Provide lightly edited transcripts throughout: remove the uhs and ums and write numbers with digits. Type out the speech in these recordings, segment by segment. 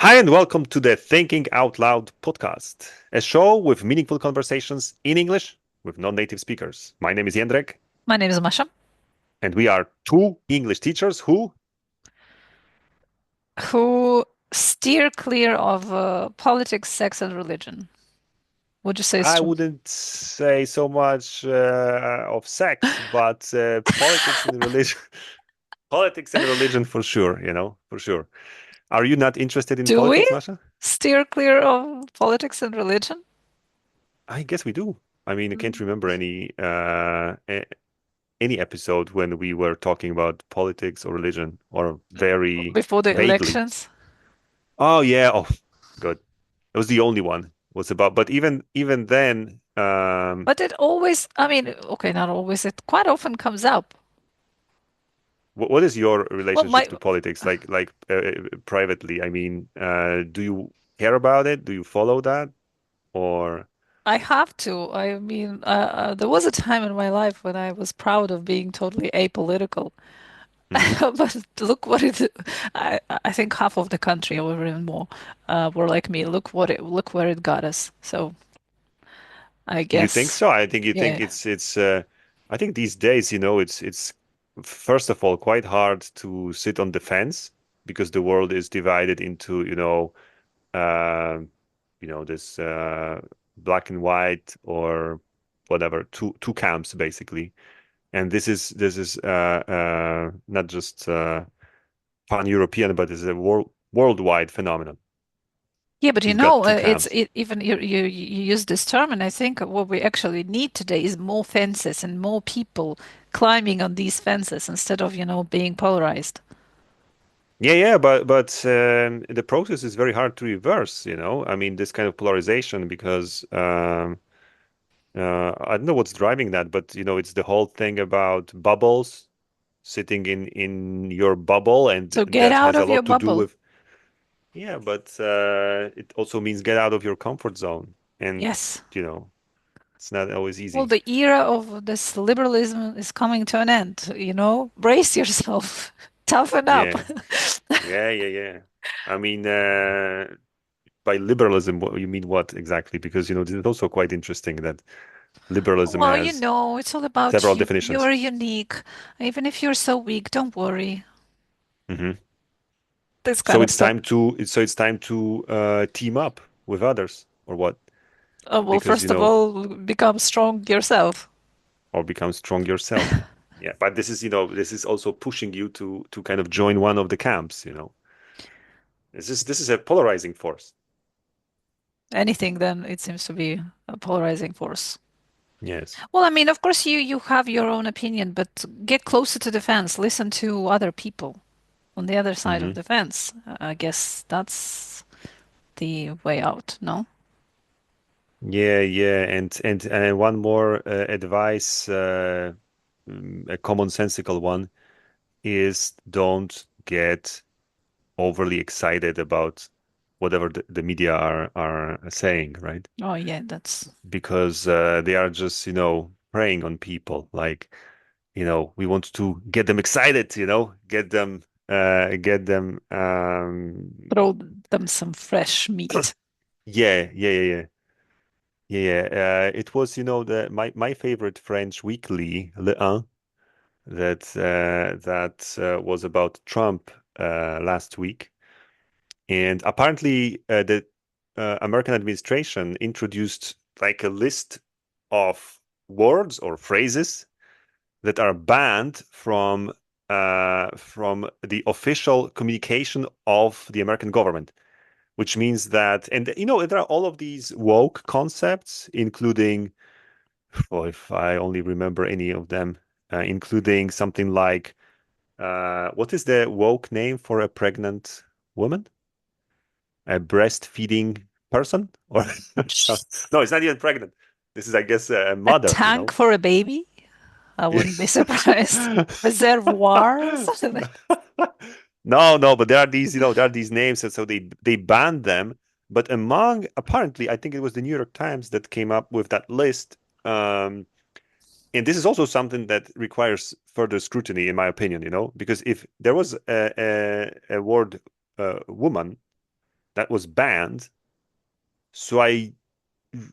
Hi, and welcome to the Thinking Out Loud podcast, a show with meaningful conversations in English with non native speakers. My name is Jędrek, My name is Masha, and we are two English teachers who who steer clear of politics, sex, and religion. Would you say I strong? wouldn't say so much of sex, but politics and religion. Politics and religion for sure, for sure. Are you not interested in Do we politics, Masha? steer clear of politics and religion? I guess we do. I mean, I can't Mm. remember any episode when we were talking about politics or religion, or very Before the vaguely. elections? Oh yeah, oh good. It was the only one was about, but even then, But it always, I mean, okay, not always, it quite often comes up. what is your Well, relationship to politics, privately? I mean, do you care about it? Do you follow that? Or I have to. I mean, there was a time in my life when I was proud of being totally apolitical. Mhm. But look what it, I think half of the country or even more were like me. Look where it got us. So I You think guess, so? I think you think yeah. it's. I think these days, it's first of all quite hard to sit on the fence because the world is divided into, um, this black and white or whatever, two camps basically. And this is not just pan-European, but it's a worldwide phenomenon. Yeah, but You've got two camps. even you use this term, and I think what we actually need today is more fences and more people climbing on these fences instead of, being polarized. Yeah, yeah, but the process is very hard to reverse, I mean, this kind of polarization because I don't know what's driving that, but it's the whole thing about bubbles, sitting in your bubble, and So get that out has a of your lot to do bubble. with, yeah, but it also means get out of your comfort zone, and Yes. you know, it's not always Well, easy. the era of this liberalism is coming to an end, Brace yourself. Toughen up. Yeah, yeah, yeah, yeah. I mean, by liberalism, what you mean what exactly? Because this is also quite interesting that liberalism Well, has it's all about several you. definitions. You're unique. Even if you're so weak, don't worry. Hmm. This So kind of it's stuff. time to team up with others, or what? Well, Because first of all, become strong yourself. or become strong yourself. Yeah, but this is also pushing you to kind of join one of the camps. This is a polarizing force. Anything, then it seems to be a polarizing force. Yes. Well, I mean, of course, you have your own opinion, but get closer to the fence. Listen to other people on the other side of Hmm. the fence. I guess that's the way out, no? Yeah, yeah, and one more advice, a commonsensical one, is don't get overly excited about whatever the media are saying, right? Oh, yeah, that's Because they are just, preying on people. Like, we want to get them excited, get them. throw them some fresh meat. Yeah, yeah, yeah, yeah. Yeah, yeah. It was, my favorite French weekly, Le Un, that was about Trump last week. And apparently, the American administration introduced like a list of words or phrases that are banned from the official communication of the American government, which means that, and there are all of these woke concepts, including, well, if I only remember any of them, including something like, what is the woke name for a pregnant woman? A breastfeeding person? Or no, it's not even pregnant. This is, I guess, a A mother, tank for a baby? I Yeah. wouldn't be surprised. Reservoir? Something like No, no, but there are these names, and so they banned them. But apparently, I think it was the New York Times that came up with that list. Um, and this is also something that requires further scrutiny, in my opinion, because if there was a word woman that was banned. So I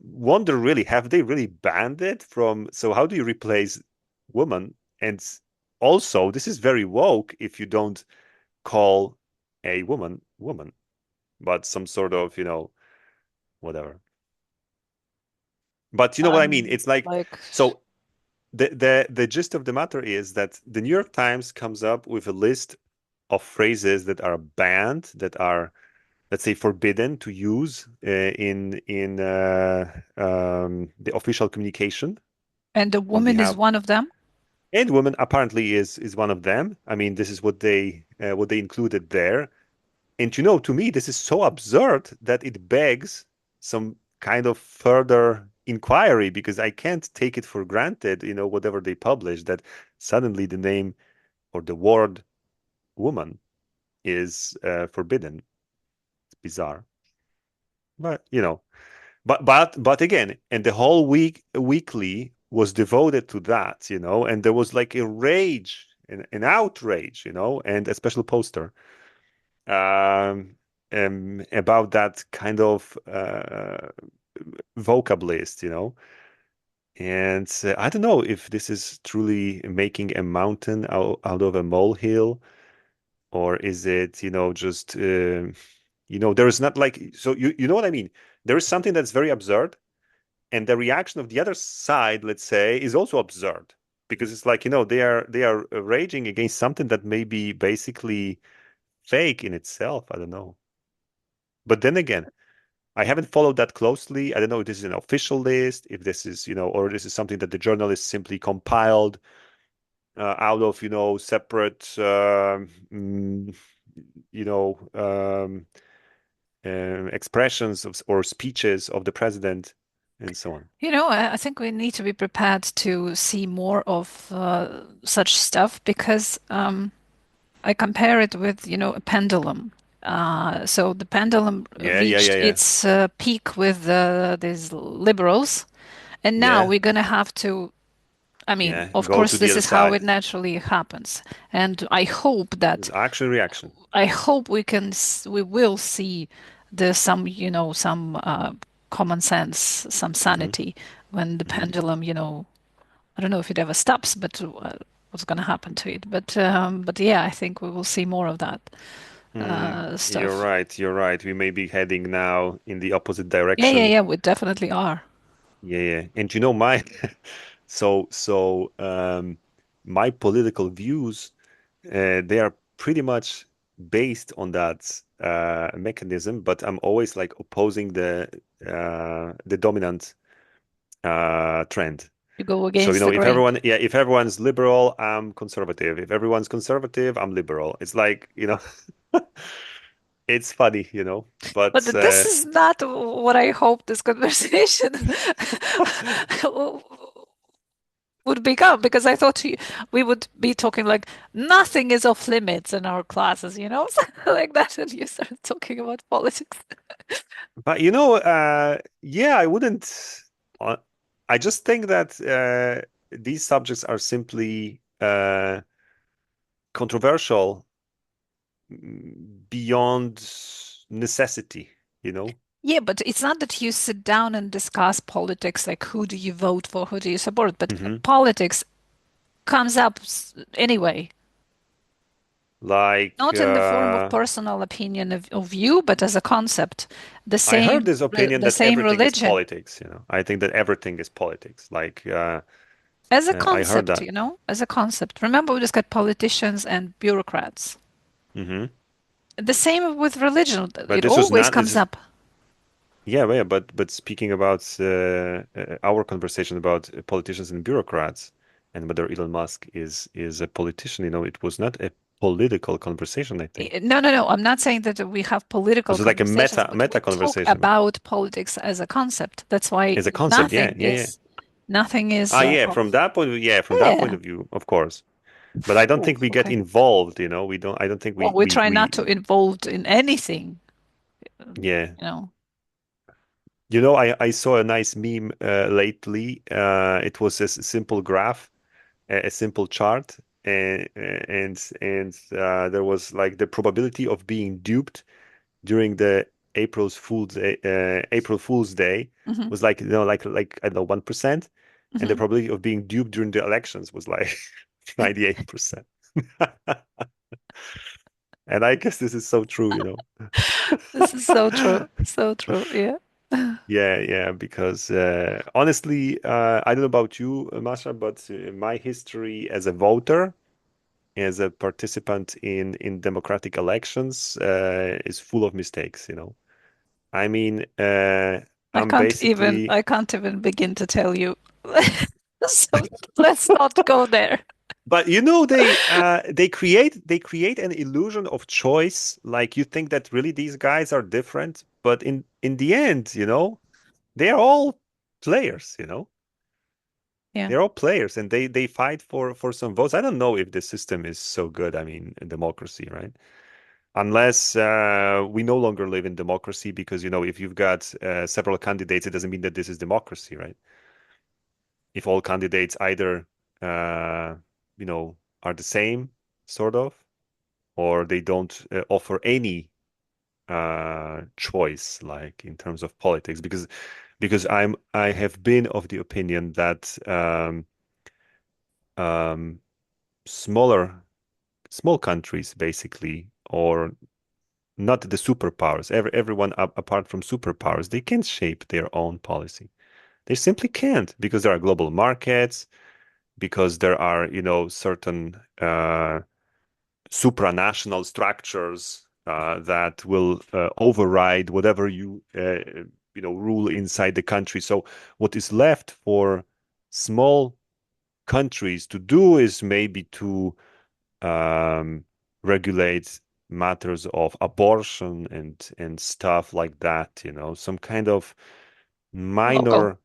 wonder really, have they really banned it from? So how do you replace woman? And also, this is very woke if you don't call a woman woman, but some sort of, whatever. But you know what I mean? It's like, Like, so the gist of the matter is that the New York Times comes up with a list of phrases that are banned, that are, let's say, forbidden to use in the official communication and the on woman is behalf. one of them. And women apparently is one of them. I mean, this is what they included there. And to me, this is so absurd that it begs some kind of further inquiry, because I can't take it for granted, whatever they publish, that suddenly the name or the word woman is forbidden. It's bizarre. But but again, and the whole weekly was devoted to that, and there was like a rage, an outrage, and a special poster um, about that kind of vocab list, And I don't know if this is truly making a mountain out of a molehill, or is it, just, there is not like, so you know what I mean? There is something that's very absurd, and the reaction of the other side, let's say, is also absurd, because it's like, they are raging against something that may be basically fake in itself. I don't know. But then again, I haven't followed that closely. I don't know if this is an official list, if this is, or this is something that the journalists simply compiled out of, separate, you know, um, expressions or speeches of the president and so on. I think we need to be prepared to see more of such stuff because I compare it with, a pendulum. So the pendulum Yeah, yeah, yeah, reached yeah. its peak with these liberals, and now Yeah, we're gonna have to. I mean, yeah. of Go course, to the this other is how side. it naturally happens, and It's action reaction. I hope we will see some, some common sense, some Hmm. sanity when the Hmm. pendulum, I don't know if it ever stops, but what's going to happen to it? But yeah, I think we will see more of that You're stuff. right. You're right. We may be heading now in the opposite Yeah, yeah, direction. yeah. We definitely are. Yeah, yeah. And my my political views, they are pretty much based on that mechanism, but I'm always like opposing the dominant trend. You go So, against the grain. if everyone's liberal, I'm conservative. If everyone's conservative, I'm liberal. It's like, it's funny, But but this is not what I hope this conversation would become, because I thought we would be talking like nothing is off limits in our classes, something like that, and you start talking about politics. but yeah, I wouldn't. uh, I just think that these subjects are simply controversial, beyond necessity, you know? Yeah, but it's not that you sit down and discuss politics, like who do you vote for, who do you support, but Hmm. politics comes up anyway, Like, not in the form of personal opinion of you, but as a concept. The I heard same, this opinion the that same everything is religion politics, I think that everything is politics. Like, as a I heard concept, that. as a concept. Remember, we just got politicians and bureaucrats. Hmm. The same with religion. But It this was always not, comes up. yeah, yeah, but speaking about our conversation about politicians and bureaucrats, and whether Elon Musk is a politician, it was not a political conversation, I think. No, no, no. I'm not saying that we have It political was like a conversations, but meta we talk conversation. about politics as a concept. That's why As a concept, yeah, yeah, yeah. nothing is Yeah, off. from that point of view, yeah, from that point Yeah. of view, of course. But I don't Oh, think we get okay. involved, we don't I don't think Well, we we we try not we to involved in anything, yeah. you know. I saw a nice meme lately. It was a simple graph, a simple chart, and there was like the probability of being duped during the April Fool's Day Hmm. was like, like I don't know, 1%, and the Hmm. probability of being duped during the elections was like 98%. And I guess this is so true, This is so true. So true. Yeah. Yeah, yeah, because honestly, I don't know about you, Masha, but my history as a voter, as a participant in democratic elections, is full of mistakes. I mean, I'm basically, I can't even begin to tell you. So let's not go there. but they create an illusion of choice. Like you think that really these guys are different, but in the end, they're all players. Yeah. They're all players, and they fight for some votes. I don't know if the system is so good. I mean, in democracy, right? Unless we no longer live in democracy, because if you've got several candidates, it doesn't mean that this is democracy, right? If all candidates either uh, are the same, sort of, or they don't offer any choice, like in terms of politics, because I have been of the opinion that um, small countries, basically, or not the superpowers. Everyone apart from superpowers, they can't shape their own policy. They simply can't, because there are global markets, because there are certain supranational structures that will override whatever you rule inside the country. So what is left for small countries to do is maybe to regulate matters of abortion and stuff like that. Some kind of Local. minor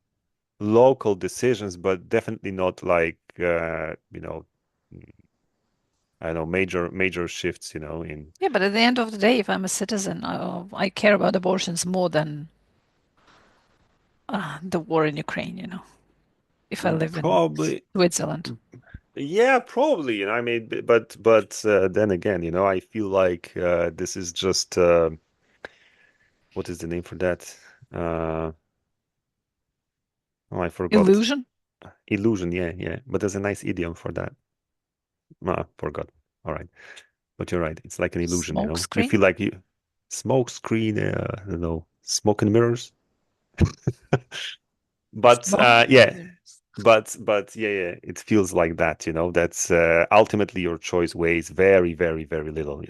local decisions, but definitely not like I don't know, major shifts, in Yeah, but at the end of the day, if I'm a citizen, I care about abortions more than the war in Ukraine. If I live in probably. Switzerland. Yeah, probably. I mean, but then again, I feel like this is just what is the name for that? Uh, oh, I forgot. Illusion? Illusion, yeah, yeah. But there's a nice idiom for that. Ah, forgot. All right. But you're right. It's like an illusion, Smoke You screen? feel like you smoke screen, I don't know, smoke and mirrors. But Smoke? yeah, but yeah, yeah, it feels like that. That's ultimately your choice weighs very, very, very little.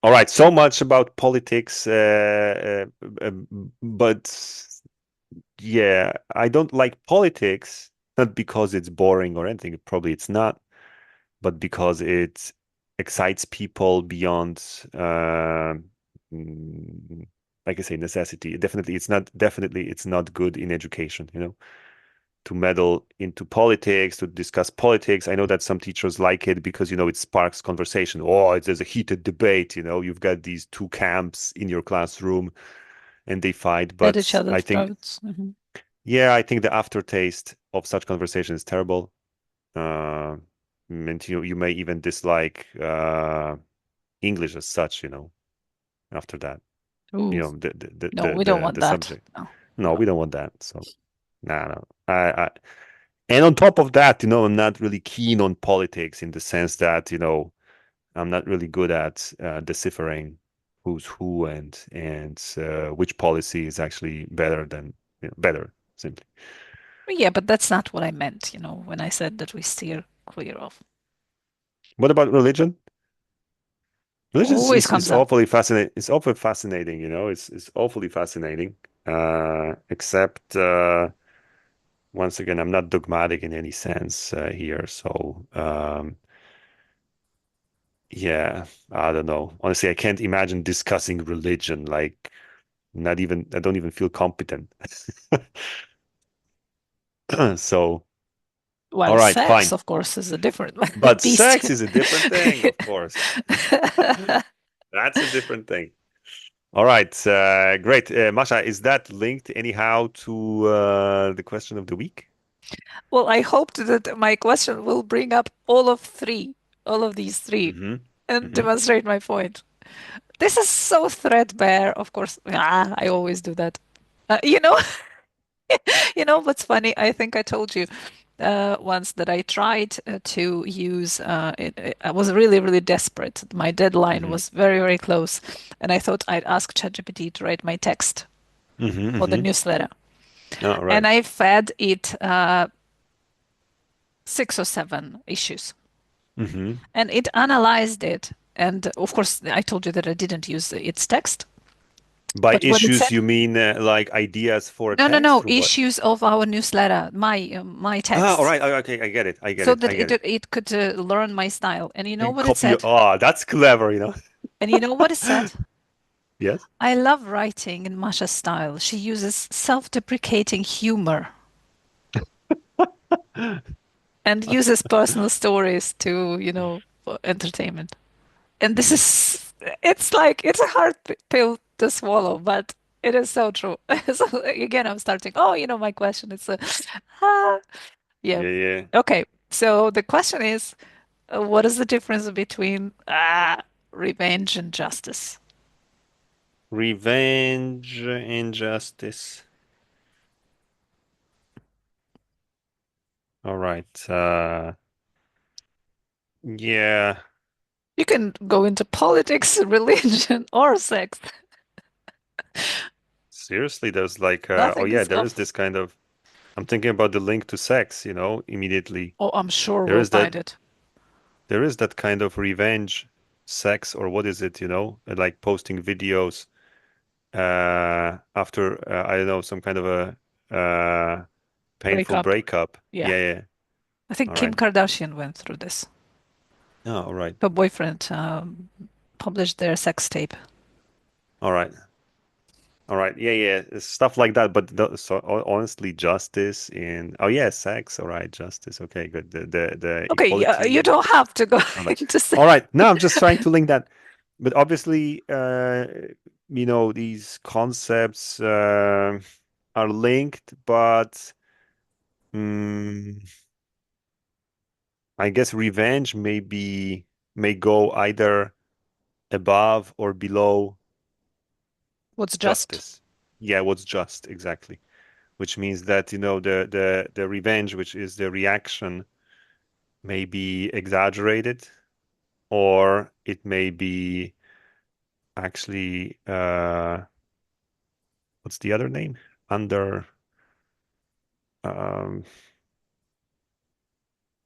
All right, so much about politics, but yeah, I don't like politics, not because it's boring or anything. Probably it's not, but because it excites people beyond, mm, like I say, necessity. Definitely, it's not good in education, to meddle into politics, to discuss politics. I know that some teachers like it because, it sparks conversation. Oh, there's a heated debate. You've got these two camps in your classroom and they fight. At each But I other's think, throats. Hmm. yeah, I think the aftertaste of such conversation is terrible. Uh, and you may even dislike English as such, after that. Ooh, no, we don't want The that. subject. No, No, we no. don't want that. So, no, no. And on top of that, I'm not really keen on politics in the sense that, I'm not really good at deciphering who's who and which policy is actually better than better, simply. Yeah, but that's not what I meant, when I said that we steer clear of. What about religion? Religion is, Always is, is comes up. awfully fascinating. It's awfully fascinating. It's awfully fascinating. Except once again, I'm not dogmatic in any sense here. So yeah, I don't know. Honestly, I can't imagine discussing religion. Like, not even, I don't even feel competent. So, all While right, sex, fine. of course, is a different But beast. sex is a different thing, of course. That's a different thing. All right, great. Masha, is that linked anyhow to the question of the week? Well, I hoped that my question will bring up all of these three, Mm-hmm. and Mm-hmm. demonstrate my point. This is so threadbare. Of course, I always do that. You know, you know what's funny? I think I told you once that I tried to use I was really, really desperate. My deadline Hmm. was very, very close, and I thought I'd ask ChatGPT to write my text Hmm. for the Hmm. newsletter. Oh, And right. I fed it 6 or 7 issues, Hmm. and it analyzed it. And of course, I told you that I didn't use its text. By But what it issues, said, you mean like ideas for a no, no, text no, or what? issues of our newsletter, my Ah, all text, right. Okay, I get it. I get so it. that I get it. it could learn my style. And you know And what it copy. said? Oh, that's clever. And you know what it said? Yes. I love writing in Masha's style. She uses self-deprecating humor and uses personal stories to, for entertainment. And this Hmm. is, it's like, it's a hard pill to swallow, but it is so true. So again, I'm starting, my question is, ah, yeah. Yeah, yeah. Okay. So the question is, what is the difference between revenge and justice? Revenge, injustice. All right. Yeah. You can go into politics, religion, or sex. Seriously, there's like, oh Nothing yeah, is there is off. this kind of. I'm thinking about the link to sex, immediately. Oh, I'm sure There we'll is find that, it. there is that kind of revenge sex, or what is it, like posting videos after I don't know, some kind of a Break painful up. breakup. Yeah. Yeah, yeah. I think All Kim right. Kardashian went through this. Oh, all right. Her boyfriend published their sex tape. All right. All right. Yeah, yeah. Stuff like that. But honestly, justice in oh yeah, sex. All right, justice. Okay, good. The Okay, you equality. don't have to go All right. into sex. All right. Now I'm just trying to link that. But obviously, these concepts are linked, but mm, I guess revenge may go either above or below What's just? justice. Yeah, what's just exactly. Which means that the revenge, which is the reaction, may be exaggerated, or it may be actually what's the other name? Under um,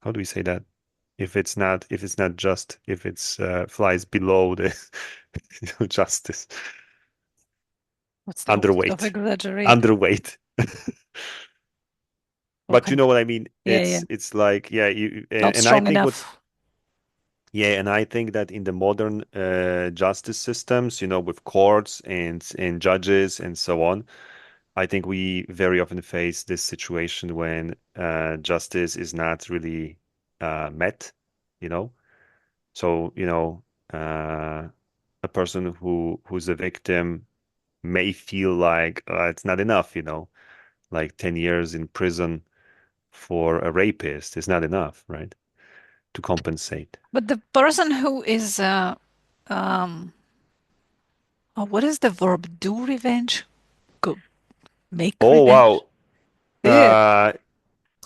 how do we say that? If it's not just if it's flies below the justice, What's the opposite of underweight, exaggerate? underweight. But you Okay. know what I mean? Yeah, yeah. It's like yeah, you Not and I strong think what's enough. yeah, and I think that in the modern justice systems, with courts and judges and so on, I think we very often face this situation when justice is not really met, you know. So, a person who's a victim may feel like it's not enough, like 10 years in prison for a rapist is not enough, right? To compensate. But the person who is, um, oh, what is the verb? Do revenge? Go make Oh, revenge? wow. Yeah. Uh,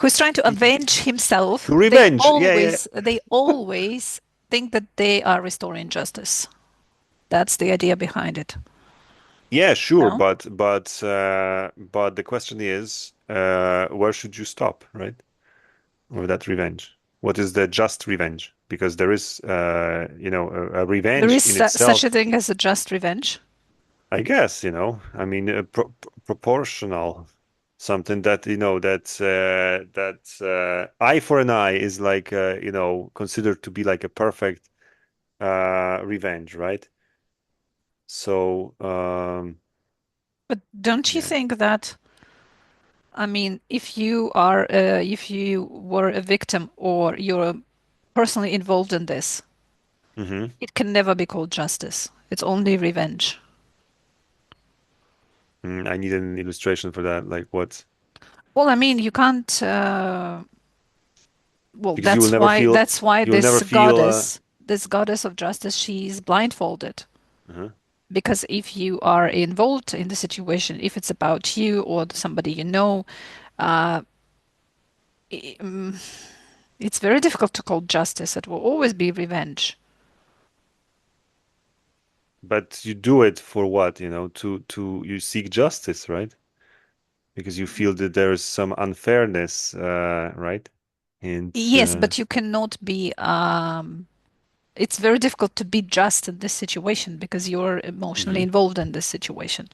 Who's trying to y- y- avenge himself? to They revenge. Yeah, yeah. always, they always think that they are restoring justice. That's the idea behind it. Yeah, sure, No? but the question is, where should you stop, right? With that revenge. What is the just revenge? Because there is, a There revenge is in such a itself, thing as a just revenge. I guess, I mean, proportional, something that, eye for an eye is like, considered to be like a perfect revenge, right? So, But don't you yeah. think that, I mean, if you were a victim or you're personally involved in this, Hmm. it can never be called justice. It's only revenge. I need an illustration for that. Like what? Well, I mean, you can't. Well, Because you will never feel, that's why you will never feel, this goddess of justice, she's blindfolded. uh-huh. Because if you are involved in the situation, if it's about you or somebody you know, uh, i- mm, it's very difficult to call justice. It will always be revenge. But you do it for what, to you seek justice, right? Because you feel that there is some unfairness, right? And Yes, but you cannot be, it's very difficult to be just in this situation because you're emotionally mhm, involved in this situation.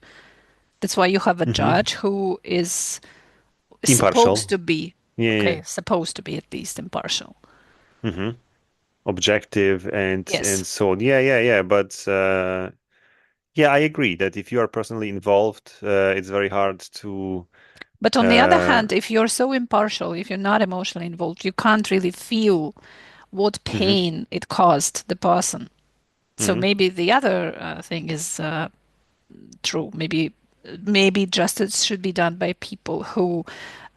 That's why you have a mhm. judge who is supposed Impartial. to be, Yeah, yeah, okay, supposed to be at least impartial. yeah. Objective Yes. and so on. Yeah, yeah, yeah. But yeah, I agree that if you are personally involved, it's very hard to. But on the other Uh, hand, if you're so impartial, if you're not emotionally involved, you can't really feel what mhm, pain it caused the person. So mhm. maybe the other thing is true. Maybe justice should be done by people who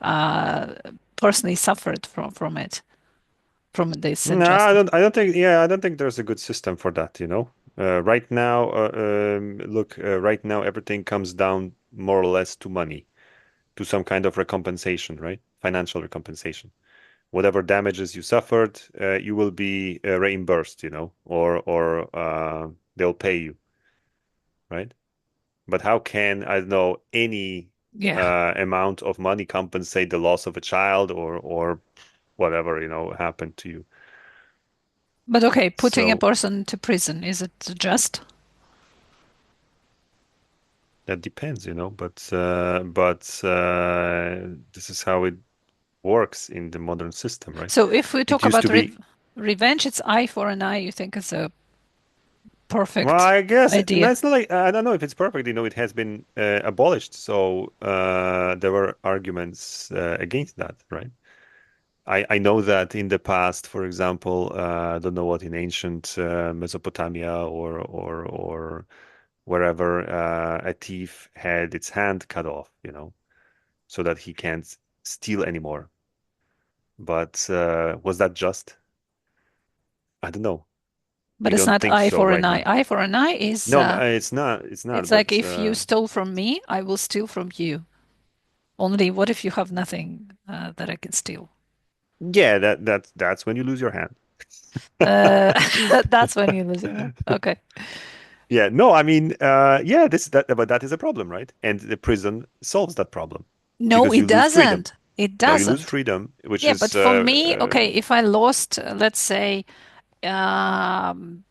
uh, personally suffered from it, from this No, I injustice. don't. I don't think. Yeah, I don't think there's a good system for that. Right now, look, right now everything comes down more or less to money, to some kind of recompensation, right? Financial recompensation. Whatever damages you suffered, you will be reimbursed, or they'll pay you, right? But how can, I don't know, any Yeah. amount of money compensate the loss of a child or whatever, happened to you? But okay, putting a So person to prison, is it just? that depends, but this is how it works in the modern system, right? So if we It talk used about to be, revenge, it's eye for an eye, you think it's a well, perfect I guess idea. it's not like, I don't know if it's perfect, it has been abolished. So there were arguments against that, right? I know that in the past, for example, I don't know what, in ancient Mesopotamia or wherever, a thief had its hand cut off, so that he can't steal anymore. But was that just? I don't know. But We it's don't not think eye so for an right eye. now. Eye for an eye is No, it's not. It's it's not. like But if you stole from me, I will steal from you. Only what if you have nothing that I can steal? yeah, that's when you lose your hand. Uh, that's when you lose your mind. Okay. Yeah, no, I mean, yeah, but that is a problem, right? And the prison solves that problem No, because it you lose freedom. doesn't. It No, you lose doesn't. freedom, which Yeah, is but for me, okay, if I lost, let's say, um,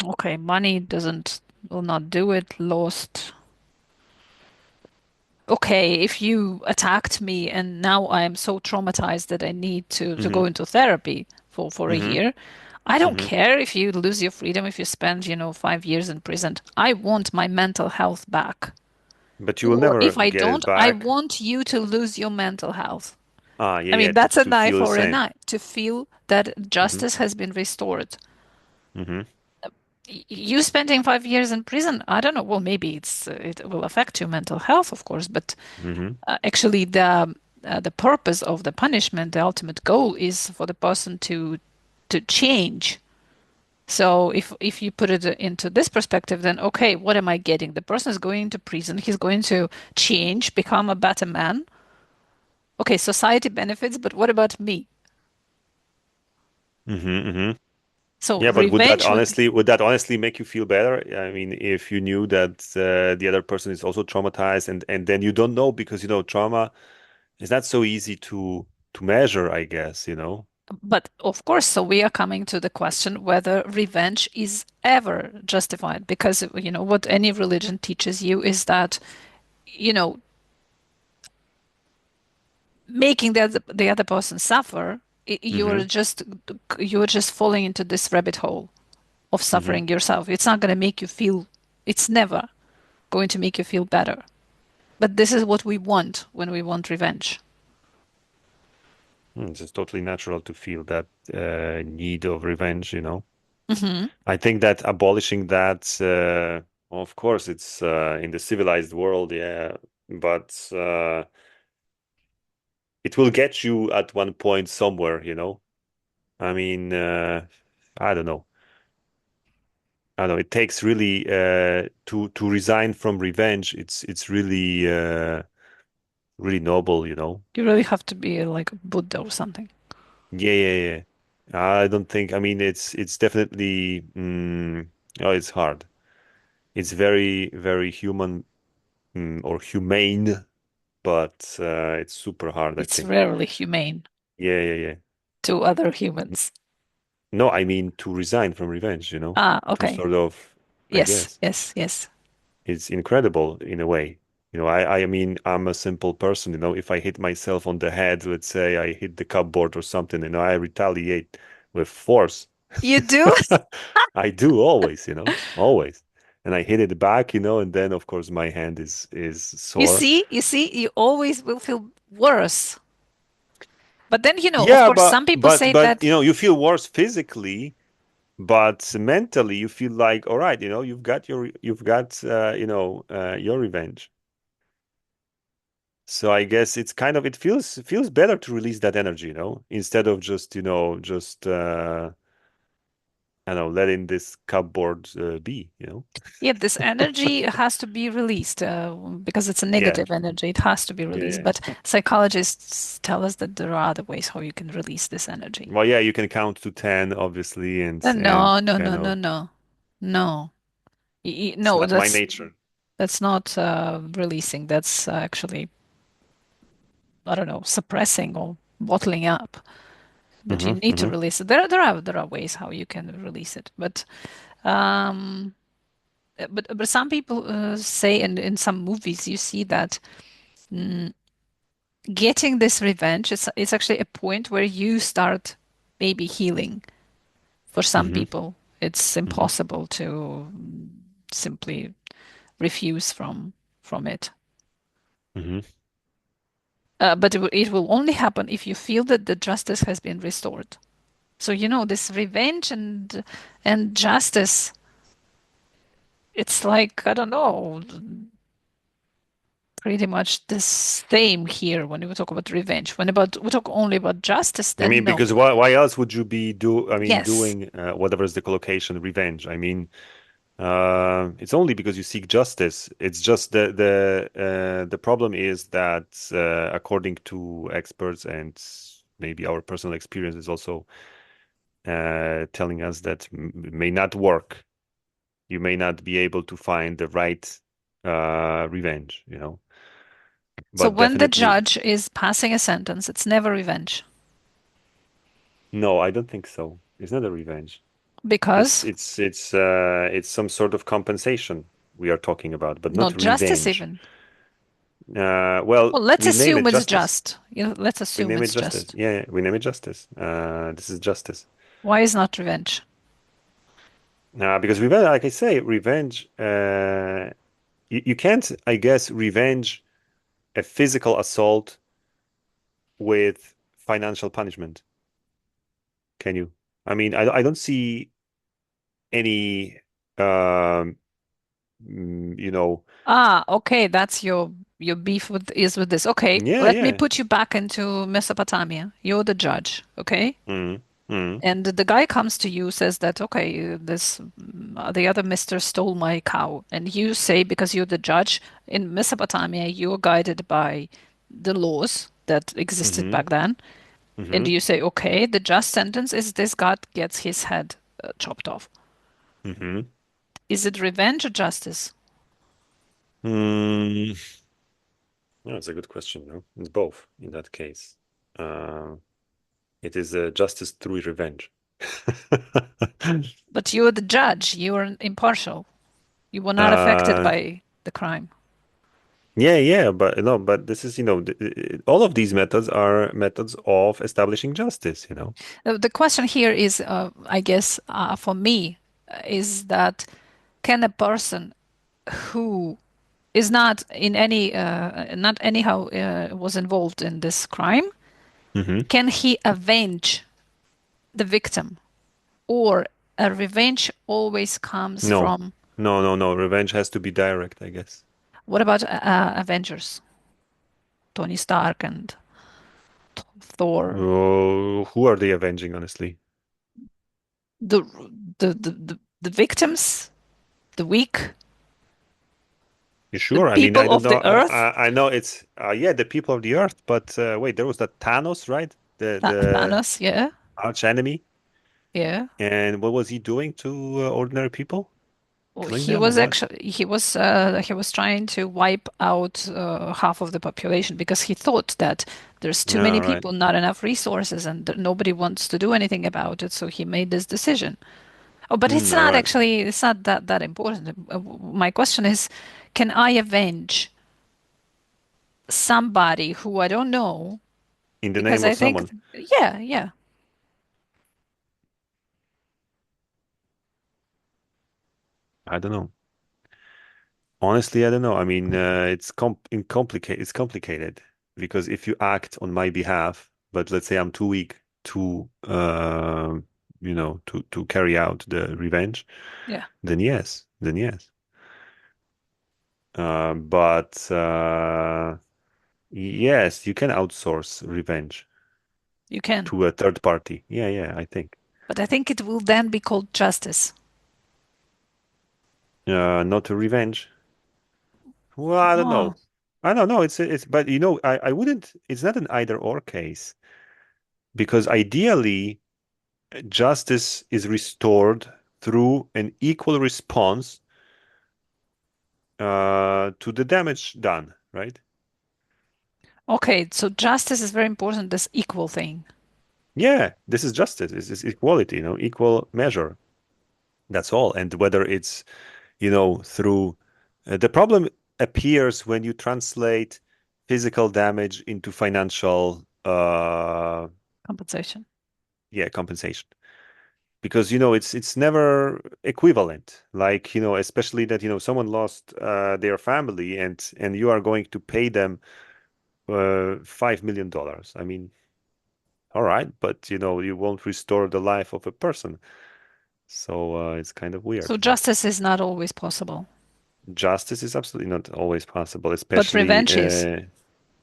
okay, money doesn't will not do it. Lost. Okay, if you attacked me and now I am so traumatized that I need to hmm go into therapy for a hmm year, I don't hmm care if you lose your freedom, if you spend, 5 years in prison. I want my mental health back. but you will Or never if I get it don't, I back. want you to lose your mental health. Ah, yeah, I yeah, mean, to that's an to eye feel the for an same. eye, to feel that hmm justice has been restored. hmm You spending 5 years in prison, I don't know. Well, maybe it will affect your mental health, of course, but hmm actually the purpose of the punishment, the ultimate goal, is for the person to change. So if you put it into this perspective, then okay, what am I getting? The person is going to prison. He's going to change, become a better man. Okay, society benefits, but what about me? hmm So Yeah, but revenge would be, would that honestly make you feel better? I mean, if you knew that the other person is also traumatized, and then you don't know, because trauma is not so easy to measure, I guess. but of course, so we are coming to the question whether revenge is ever justified, because what any religion teaches you is that you know making the other person suffer, hmm you're just falling into this rabbit hole of hmm suffering yourself. It's not going to make you feel, it's never going to make you feel better. But this is what we want when we want revenge. It's just totally natural to feel that need of revenge. Hmm. I think that abolishing that, of course, it's in the civilized world, yeah, but it will get you at one point somewhere. I mean, I don't know. I don't know, it takes really to resign from revenge. It's really really noble, you know. You really have to be like a Buddha or something. Yeah, yeah, yeah. I don't think. I mean, it's definitely. Oh, it's hard. It's very, very human or humane, but it's super hard, I It's think. rarely humane Yeah, yeah, yeah. to other humans. No, I mean to resign from revenge, you know, Ah, to okay. sort of, I Yes, guess. yes, yes. It's incredible in a way. You know, I mean, I'm a simple person, you know, if I hit myself on the head, let's say I hit the cupboard or something, you know, I retaliate with force. You do? I do always, you know, always. And I hit it back, you know, and then of course my hand is sore. You always will feel worse. But then, of Yeah, course, some people say but that, you know, you feel worse physically, but mentally you feel like, all right, you know, you've got your revenge. So I guess it's kind of it feels better to release that energy, you know, instead of just, just I don't know, letting this cupboard be, you know. yeah, this energy has to be released because it's a Yeah, negative energy. It has to be yeah, released. yeah. But psychologists tell us that there are other ways how you can release this energy. Well, yeah, you can count to 10, obviously, and No, no, kind no, no, of no, no. it's No, not my nature. that's not releasing. That's actually, I don't know, suppressing or bottling up. But you Hmm, need to hmm, release it. There are ways how you can release it. Um, but some people say, and in some movies you see that mm, getting this revenge it's actually a point where you start maybe healing. For some hmm, people, it's hmm, impossible to simply refuse from it. hmm. But it will only happen if you feel that the justice has been restored. So this revenge and justice, it's like I don't know, pretty much the same here when we talk about revenge. We talk only about justice, I then mean, no. because why else would you be Yes. doing whatever is the collocation, revenge? I mean, it's only because you seek justice. It's just the problem is that according to experts and maybe our personal experience is also telling us that may not work. You may not be able to find the right revenge, you know. So But when the definitely, judge is passing a sentence, it's never revenge no, I don't think so. It's not a revenge. It's because it's it's it's some sort of compensation we are talking about, but not not justice revenge. even. Well, Well, let's we name assume it it's justice. just. Let's We assume name it it's justice. just. Yeah, yeah, we name it justice. This is justice. Why is not revenge? Because revenge, like I say, revenge. You can't, I guess, revenge a physical assault with financial punishment. Can you? I mean, I don't see any, um, you know. Ah, okay, that's your beef with this. Okay, Yeah, let me yeah. put you back into Mesopotamia. You're the judge, okay? Mm, mm, And the guy comes to you, says that, okay, the other mister stole my cow. And you say, because you're the judge in Mesopotamia, you're guided by the laws that existed mm-hmm, back then. And mm-hmm, you say, okay, the just sentence is this guy gets his head chopped off. mm-hmm. Is it revenge or justice? Mm. No, it's a good question. No, it's both in that case. Uh, it is justice through revenge. But you're the judge, you're impartial. You were not affected uh, by the crime. yeah, yeah, but no, but this is, all of these methods are methods of establishing justice, you know. The question here is, I guess, for me, is that can a person who is not in not anyhow was involved in this crime, Hmm. can he avenge the victim? Or a revenge always comes No, from, no, no, no. Revenge has to be direct, I guess. what about Avengers? Tony Stark and Thor. Oh, who are they avenging, honestly? The the victims? The weak, You the sure? I mean, I people don't of know. the earth, I know it's yeah, the people of the earth, but wait, there was that Thanos, right? The Thanos, yeah, arch enemy, yeah. and what was he doing to ordinary people? Well, Killing them or what? he was trying to wipe out half of the population because he thought that there's too Yeah, many right. people, not enough resources, and that nobody wants to do anything about it. So he made this decision. Oh, but it's All not right. actually, it's not that important. My question is, can I avenge somebody who I don't know? In the Because name I of think, someone. yeah, yeah, I don't know. Honestly, I don't know. I mean, it's complicated because if you act on my behalf, but let's say I'm too weak to to carry out the revenge, yeah, then yes. But yes, you can outsource revenge you can. to a third party. Yeah, yeah, I think. But I think it will then be called justice. Not a revenge. Well, I don't Oh, know. I don't know. But I wouldn't. It's not an either or case because ideally, justice is restored through an equal response to the damage done, right? okay. So justice is very important, this equal thing. Yeah, this is justice. This is equality, equal measure. That's all. And whether it's, through the problem appears when you translate physical damage into financial, Compensation. yeah, compensation. Because it's never equivalent. Like especially that someone lost their family and you are going to pay them $5 million. I mean, all right, but you won't restore the life of a person, so it's kind of So weird. justice is not always possible, Justice is absolutely not always possible, but especially revenge is.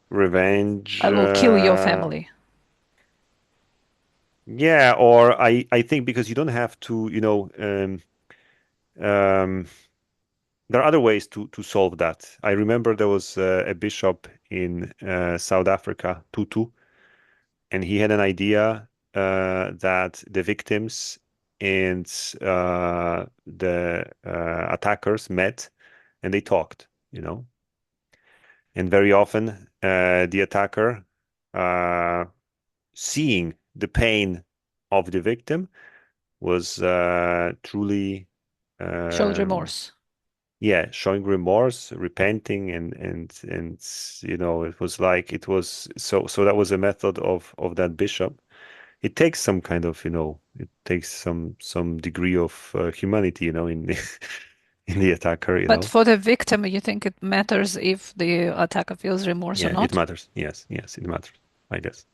revenge. I will kill your family. Yeah, or I think because you don't have to, um, there are other ways to solve that. I remember there was a bishop in South Africa, Tutu, and he had an idea that the victims and the attackers met and they talked, and very often the attacker, uh, seeing the pain of the victim, was truly Showed um, remorse. yeah, showing remorse, repenting, and it was like it was so that was a method of that bishop. It takes some kind of, it takes some degree of humanity, in in the attacker, But for the victim, you think it matters if the attacker feels remorse or Yeah, it not? matters. Yes, yes, it matters, I guess.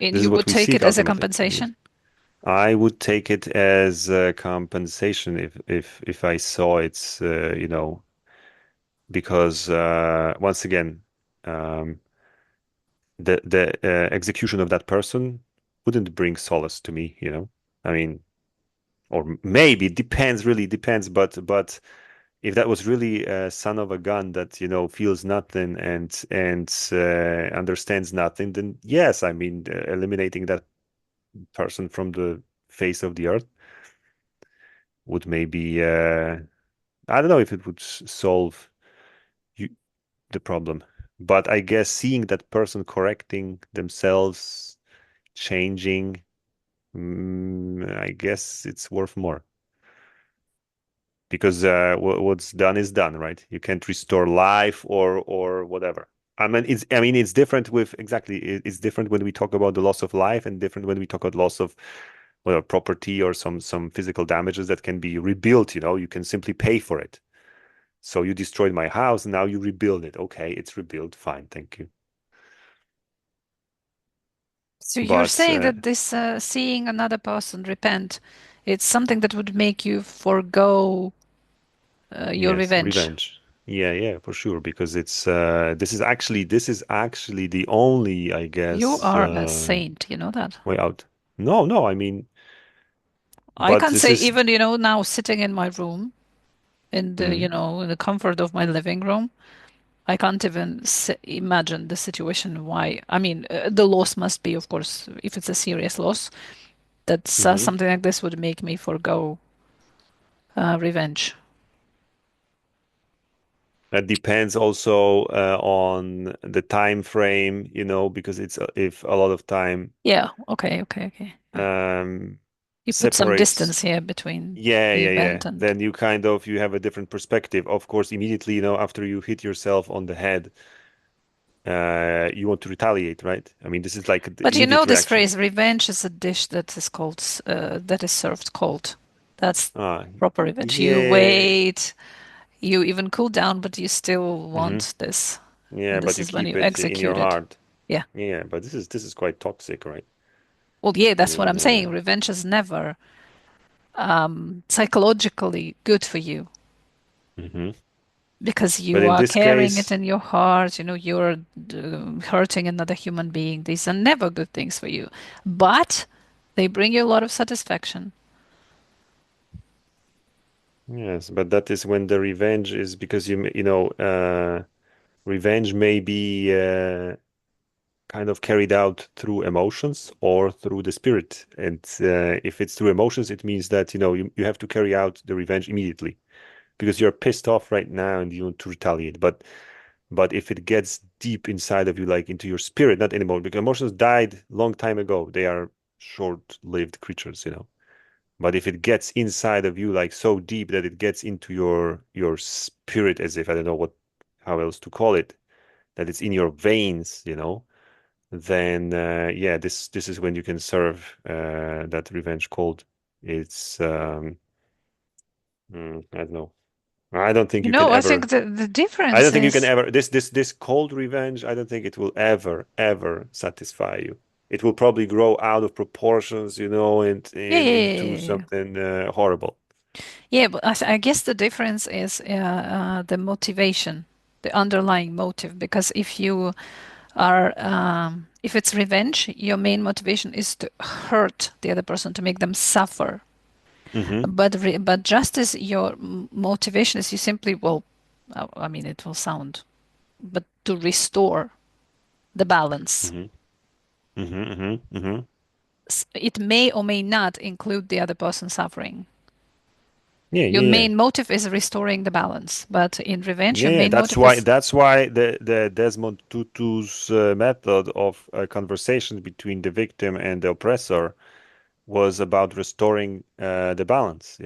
And This is you what would we take seek it as a ultimately. Yes. compensation? I would take it as compensation if I saw it's because once again, um, the execution of that person wouldn't bring solace to me. I mean, or maybe it depends, really depends. But if that was really a son of a gun that feels nothing and understands nothing, then yes, I mean, eliminating that person from the face of the earth would maybe I don't know if it would solve you, the problem, but I guess seeing that person correcting themselves, changing, I guess it's worth more because what's done is done, right? You can't restore life or whatever. I mean, it's different with exactly. It's different when we talk about the loss of life, and different when we talk about loss of property or some physical damages that can be rebuilt. You can simply pay for it. So you destroyed my house, now you rebuild it. Okay, it's rebuilt. Fine, thank you. So you're But saying that this seeing another person repent, it's something that would make you forego your yes, revenge. revenge. Yeah, yeah, for sure. Because this is actually the only, I You guess, are a saint, you know that? way out. No, no, I mean, I but can this say is even, now sitting in my room. in the, Hmm. in the comfort of my living room. I can't even imagine the situation why. I mean, the loss must be, of course, if it's a serious loss, that Hmm. something like this would make me forgo revenge. That depends also on the time frame, because it's if a lot of time Yeah, okay, okay, okay. um, You put some separates. distance here between Yeah, the yeah, yeah. event and. Then you have a different perspective. Of course, immediately, after you hit yourself on the head, you want to retaliate, right? I mean, this is like the But you know immediate this reaction. phrase, revenge is a dish that is served cold. That's Ah, proper revenge. You yeah. wait, you even cool down, but you still Hmm. want this. Yeah, And but this you is when keep you it in your execute it. heart. Yeah. Yeah, but this is quite toxic, right? Well, yeah, I that's what mean, I'm saying. Revenge is never psychologically good for you mhm. because But you in are this carrying it case, in your heart. You're hurting another human being. These are never good things for you, but they bring you a lot of satisfaction. yes, but that is when the revenge is because revenge may be kind of carried out through emotions or through the spirit. And if it's through emotions, it means that, you have to carry out the revenge immediately because you're pissed off right now and you want to retaliate. But if it gets deep inside of you, like into your spirit, not anymore, because emotions died long time ago. They are short-lived creatures. But if it gets inside of you, like so deep that it gets into your spirit, as if I don't know how else to call it, that it's in your veins, then yeah, this is when you can serve that revenge cold. It's I don't know. I don't think you can I think ever. the I difference don't think you can is, ever. This cold revenge. I don't think it will ever satisfy you. It will probably grow out of proportions, yeah, and yeah, yeah, into yeah, yeah. something horrible. Yeah, but I guess the difference is the motivation, the underlying motive. Because if it's revenge, your main motivation is to hurt the other person, to make them suffer. Mm-hmm. But justice, your motivation is you simply will, I mean, it will sound, but to restore the balance. Mm-hmm. Mm-hmm. Mm-hmm. Mm-hmm. It may or may not include the other person suffering. Yeah, Your yeah, yeah. main motive is restoring the balance, but in revenge, Yeah, your yeah, main that's motive why is. that's why the Desmond Tutu's method of conversations between the victim and the oppressor was about restoring the balance.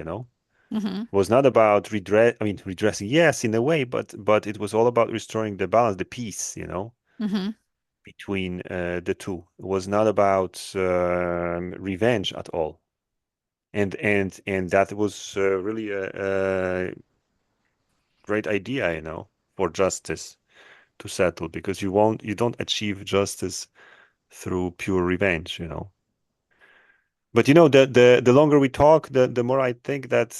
Mhm, Was not about redress. I mean, redressing, yes, in a way, but it was all about restoring the balance, the peace, mhm. between the two. It was not about revenge at all. And that was really a great idea, for justice to settle because you don't achieve justice through pure revenge. But the longer we talk, the more I think that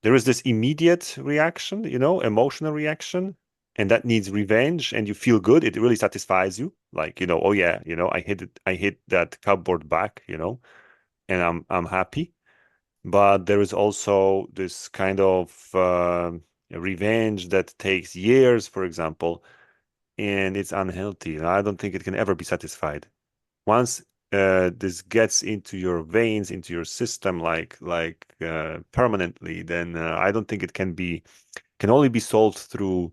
there is this immediate reaction, emotional reaction, and that needs revenge, and you feel good. It really satisfies you, like, oh yeah, I hit that cupboard back, and I'm happy. But there is also this kind of revenge that takes years, for example, and it's unhealthy. And I don't think it can ever be satisfied. Once this gets into your veins, into your system, like permanently, then I don't think it can only be solved through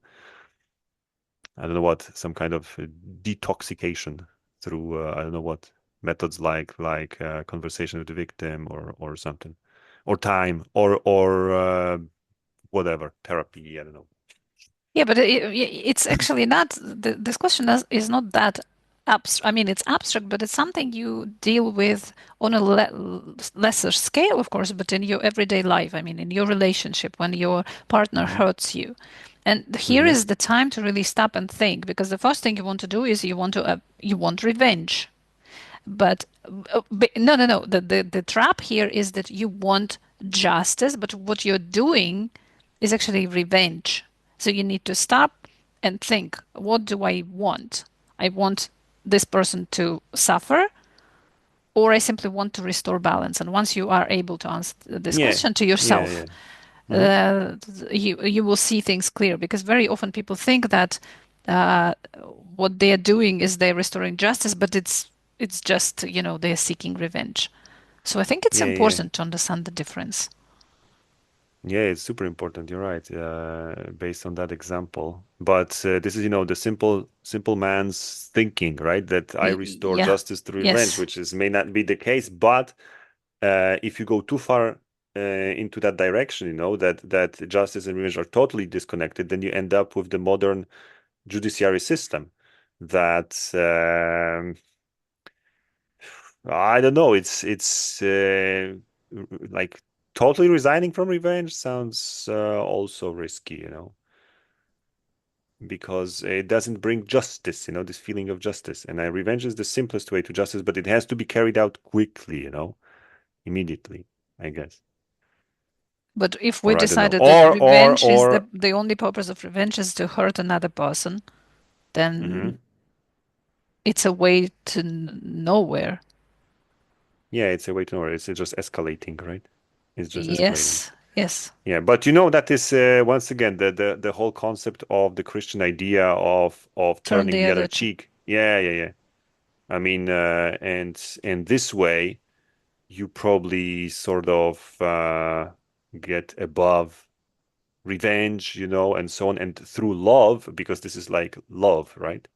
I don't know what some kind of detoxication through I don't know what methods like conversation with the victim or something, or time or whatever therapy. I don't know. Yeah, but it's actually not, this question is not that abstract. I mean, it's abstract, but it's something you deal with on a lesser scale, of course, but in your everyday life. I mean, in your relationship, when your partner Hmm. hurts you. And here Hmm. is the time to really stop and think, because the first thing you want to do is you want revenge. But no, no, no. The trap here is that you want justice, but what you're doing is actually revenge. So you need to stop and think, what do I want? I want this person to suffer, or I simply want to restore balance. And once you are able to answer this Yeah, question to yeah, yourself, yeah. Hmm. you will see things clear. Because very often people think that uh, what they are doing is they're restoring justice, but it's just, they're seeking revenge. So I think it's Yeah, yeah. important to understand the difference. Yeah, it's super important. You're right. Based on that example, but this is, the simple man's thinking, right? That I restore Yeah. justice through revenge, Yes. which is may not be the case. But if you go too far into that direction, that justice and revenge are totally disconnected, then you end up with the modern judiciary system that I don't know. It's like totally resigning from revenge sounds also risky, because it doesn't bring justice, this feeling of justice. And revenge is the simplest way to justice, but it has to be carried out quickly, immediately, I guess. But if we Or I don't know. decided that Or revenge is the or the only purpose of revenge is to hurt another person, then mhm. it's a way to nowhere. Yeah, it's a way to know. It's just escalating, right? It's just escalating. Yes, yes. Yeah, but that is once again the whole concept of the Christian idea of Turn turning the the other other cheek. cheek. Yeah, yeah, yeah. I mean, and this way you probably sort of get above revenge, and so on, and through love, because this is like love, right?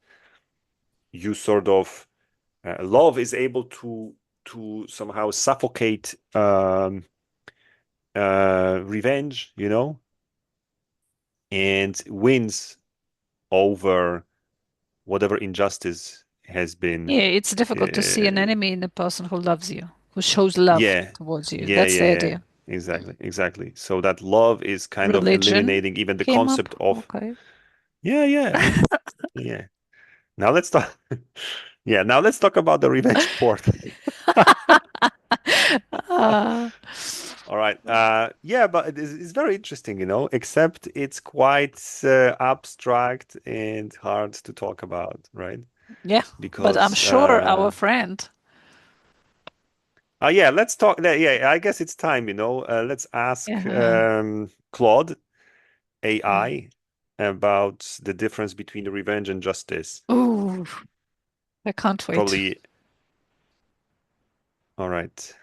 You sort of love is able to somehow suffocate revenge, and wins over whatever injustice has been. Yeah, it's difficult to see an Uh, enemy in the person who loves you, who shows love yeah, towards you. yeah, That's yeah, the yeah. idea. Exactly, exactly. So that love is kind of Religion eliminating even the came up. concept of, Okay. yeah, yeah, yeah. Now let's talk. Yeah, now let's talk about the revenge port. Uh, All right. Yeah, but it's very interesting, except it's quite abstract and hard to talk about, right? yeah, but I'm Because sure our friend. yeah, let's talk. Yeah, I guess it's time, let's ask Yeah. Claude Mm. AI about the difference between the revenge and justice. Ooh, I can't wait. Probably. All right.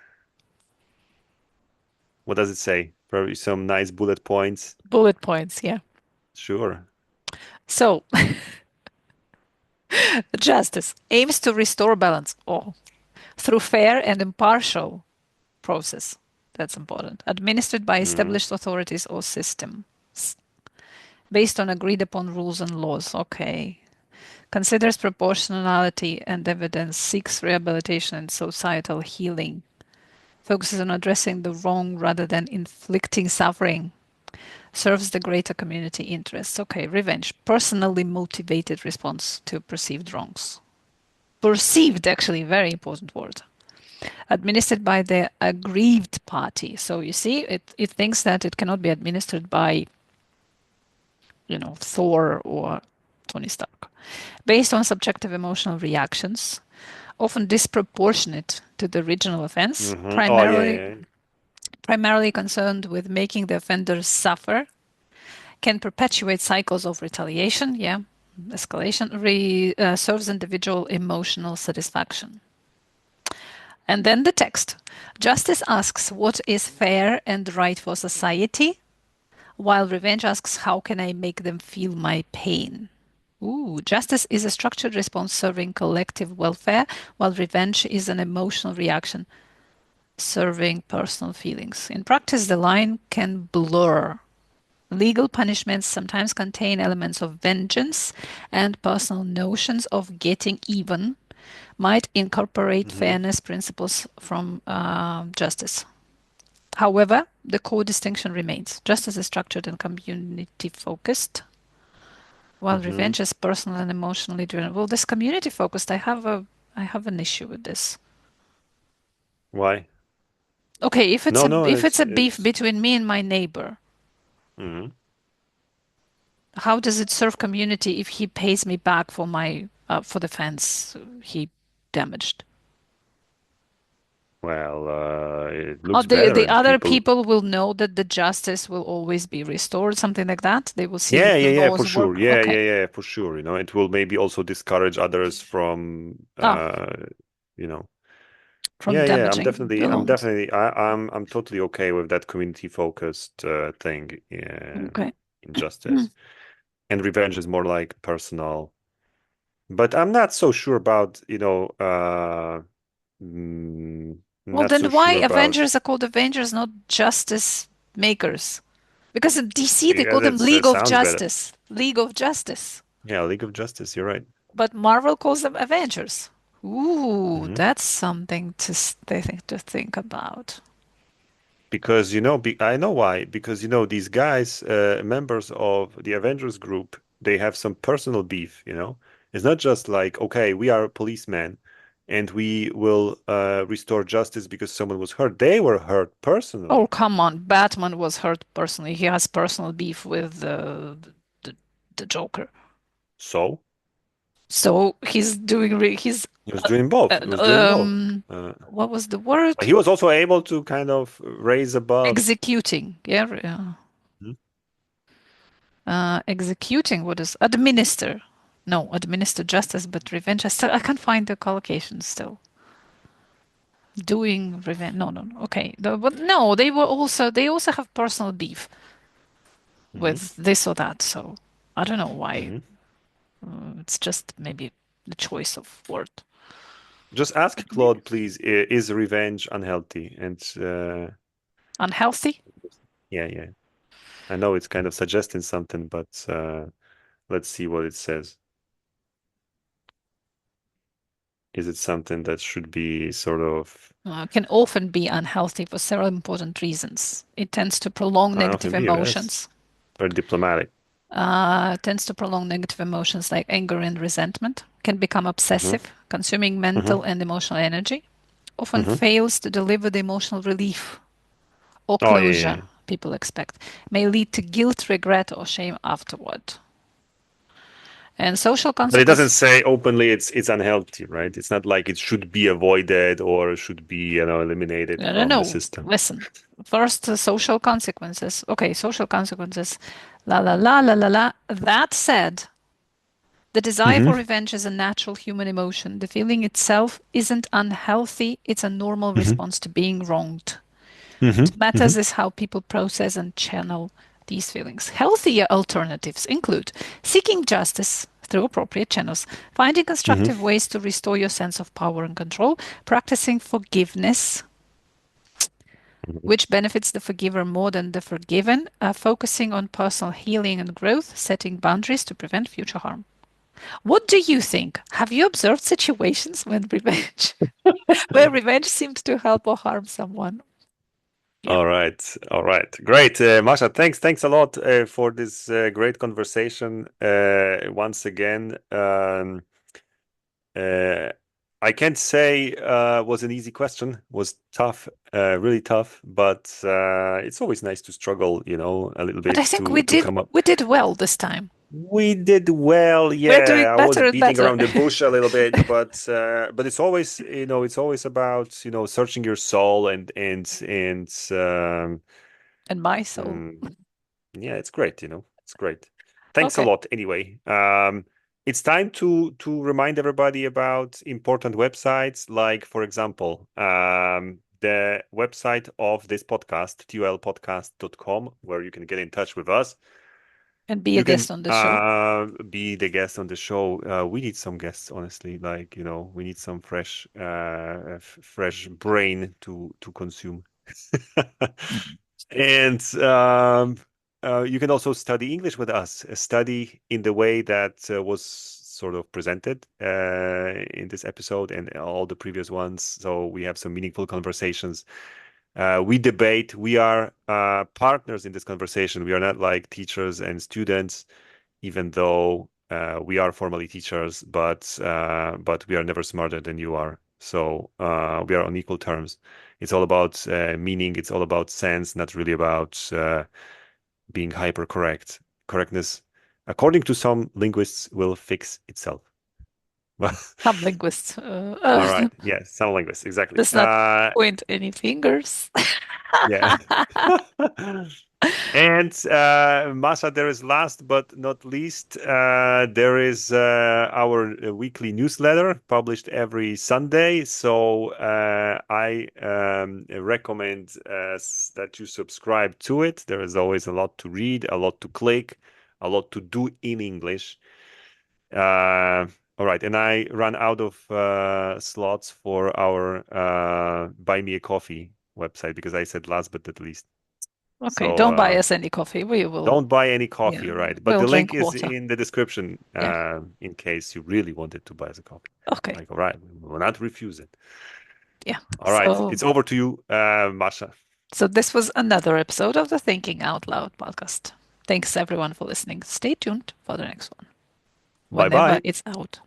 What does it say? Probably some nice bullet points. Bullet points, yeah. Sure. So, justice aims to restore balance through fair and impartial process. That's important. Administered by Hmm. established authorities or systems based on agreed upon rules and laws. Okay. Considers proportionality and evidence, seeks rehabilitation and societal healing, focuses on addressing the wrong rather than inflicting suffering, serves the greater community interests. Okay, revenge, personally motivated response to perceived wrongs. Perceived, actually, very important word. Administered by the aggrieved party. So you see, it thinks that it cannot be administered by, Thor or Tony Stark. Based on subjective emotional reactions, often disproportionate to the original offense, Hmm. Oh, yeah, primarily yeah. primarily concerned with making the offender suffer, can perpetuate cycles of retaliation, yeah, escalation, serves individual emotional satisfaction. And then the text. Justice asks what is fair and right for society, while revenge asks how can I make them feel my pain. Ooh, justice is a structured response serving collective welfare, while revenge is an emotional reaction serving personal feelings. In practice, the line can blur. Legal punishments sometimes contain elements of vengeance, and personal notions of getting even might incorporate Hmm. fairness principles from justice. However, the core distinction remains. Justice is structured and community focused, while Hmm. revenge is personal and emotionally driven. Well, this community focused, I have an issue with this. Why? Okay, No, no, if it's it's a beef it's. between me and my neighbor, Mhm. how does it serve community if he pays me back for my for the fence he damaged? Well, it Oh, looks better, the and other people. people will know that the justice will always be restored, something like that. They will see Yeah, that the yeah, yeah, for laws sure. work. Yeah, Okay. yeah, yeah, for sure. It will maybe also discourage others from, Oh, you know. from Yeah, yeah. damaging the I'm loans. definitely, I'm totally okay with that community focused thing Okay. in justice. And revenge is more like personal. But I'm not so sure about, Well, not so then why sure about Avengers are called Avengers, not justice makers? Because in DC they call because them it League of sounds better. Justice. League of Justice. Yeah, League of Justice. You're right. But Marvel calls them Avengers. Ooh, Hmm. that's something to think about. Because I know why. Because these guys, members of the Avengers group, they have some personal beef. It's not just like, okay, we are policemen, and we will restore justice because someone was hurt. They were hurt Oh, personally. come on. Batman was hurt personally. He has personal beef with the, the Joker. So So he's doing he's he was doing both. uh, He was doing both. um Uh, what was the word? but he was also able to kind of raise above. Executing. Yeah, yeah. Mhm. Executing what is administer. No, administer justice, but revenge. I can't find the collocation still. Doing revenge. No, no, no. Okay. But no, they also have personal beef Hmm. with this or that. So I don't know why. Hmm. It's just maybe the choice of word. Just ask Claude, please. Is revenge unhealthy? And Unhealthy? yeah, yeah. I know it's kind of suggesting something, but let's see what it says. Is it something that should be sort of Can often be unhealthy for several important reasons. It tends to prolong negative often be? That's emotions. very diplomatic. Tends to prolong negative emotions like anger and resentment. Can become Hmm. obsessive, consuming Hmm. mental and emotional energy. Often Hmm. fails to deliver the emotional relief or Oh, yeah, yeah, closure yeah. people expect. May lead to guilt, regret, or shame afterward. And social But it doesn't consequences. say openly it's unhealthy, right? It's not like it should be avoided or should be, eliminated No, no, from the no. system. Listen. First, social consequences. Okay, social consequences. La la la la la la. That said, the desire Hmm. for revenge is a natural human emotion. The feeling itself isn't unhealthy, it's a normal Hmm. response to being wronged. Hmm. What matters Hmm. is how people process and channel these feelings. Healthier alternatives include seeking justice through appropriate channels, finding Hmm. constructive ways to restore your sense of power and control, practicing forgiveness, Hmm. which benefits the forgiver more than the forgiven, focusing on personal healing and growth, setting boundaries to prevent future harm. What do you think? Have you observed situations when revenge, where revenge seems to help or harm someone? Yeah. All right, all right, great, Masha. Thanks a lot for this great conversation. Once again, uh, I can't say was an easy question. Was tough, really tough. But it's always nice to struggle, a little But I bit think to come up. we did well this time. We did well, We're doing yeah. I was better and beating better. around the bush a little bit, but it's always, it's always about, searching your soul and And my soul. mm, yeah, it's great, it's great. Thanks a Okay. lot anyway. It's time to remind everybody about important websites, like, for example, the website of this podcast, tolpodcast.com, where you can get in touch with us. And be a You can guest on the show. be the guest on the show. We need some guests, honestly. Like, we need some fresh brain to consume. And you can also study English with us. Study in the way that was sort of presented in this episode and all the previous ones. So we have some meaningful conversations. We debate. We are partners in this conversation. We are not like teachers and students, even though we are formally teachers, but we are never smarter than you are. So we are on equal terms. It's all about meaning. It's all about sense, not really about being hyper correct. Correctness, according to some linguists, will fix itself. Some linguists All right. Yes, some linguists, exactly. does not point any fingers. Yeah. And Masha, there is last but not least, there is our weekly newsletter published every Sunday. So I recommend that you subscribe to it. There is always a lot to read, a lot to click, a lot to do in English. All right, and I ran out of slots for our Buy Me a Coffee website because I said last but not least. Okay, So don't buy us any coffee. We will, don't buy any yeah, coffee, right? But we'll the link drink is water. in the description Yeah. in case you really wanted to buy us a coffee. Okay. Like, all right, we will not refuse it. Yeah. All right, So it's over to you, Masha. so this was another episode of the Thinking Out Loud podcast. Thanks everyone for listening. Stay tuned for the next one Bye whenever bye. it's out.